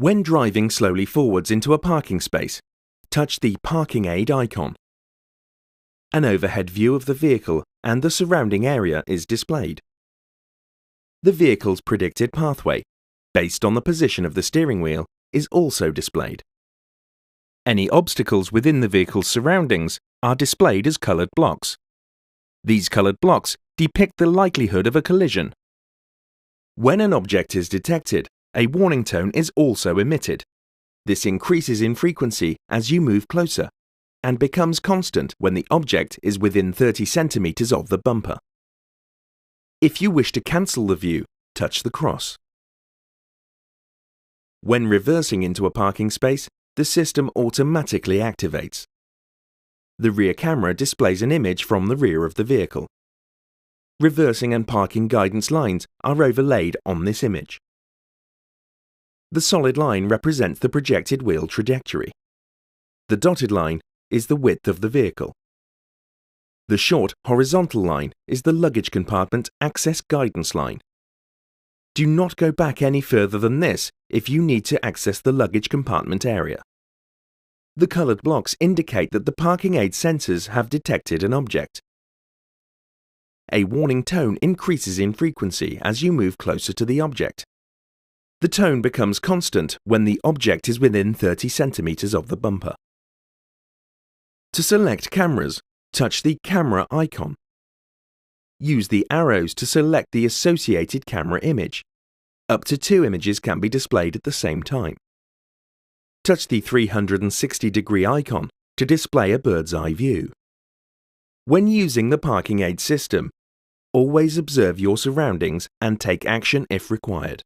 When driving slowly forwards into a parking space, touch the parking aid icon. An overhead view of the vehicle and the surrounding area is displayed. The vehicle's predicted pathway, based on the position of the steering wheel, is also displayed. Any obstacles within the vehicle's surroundings are displayed as coloured blocks. These coloured blocks depict the likelihood of a collision. When an object is detected, a warning tone is also emitted. This increases in frequency as you move closer and becomes constant when the object is within 30 centimeters of the bumper. If you wish to cancel the view, touch the cross. When reversing into a parking space, the system automatically activates. The rear camera displays an image from the rear of the vehicle. Reversing and parking guidance lines are overlaid on this image. The solid line represents the projected wheel trajectory. The dotted line is the width of the vehicle. The short horizontal line is the luggage compartment access guidance line. Do not go back any further than this if you need to access the luggage compartment area. The coloured blocks indicate that the parking aid sensors have detected an object. A warning tone increases in frequency as you move closer to the object. The tone becomes constant when the object is within 30 centimeters of the bumper. To select cameras, touch the camera icon. Use the arrows to select the associated camera image. Up to 2 images can be displayed at the same time. Touch the 360-degree icon to display a bird's eye view. When using the parking aid system, always observe your surroundings and take action if required.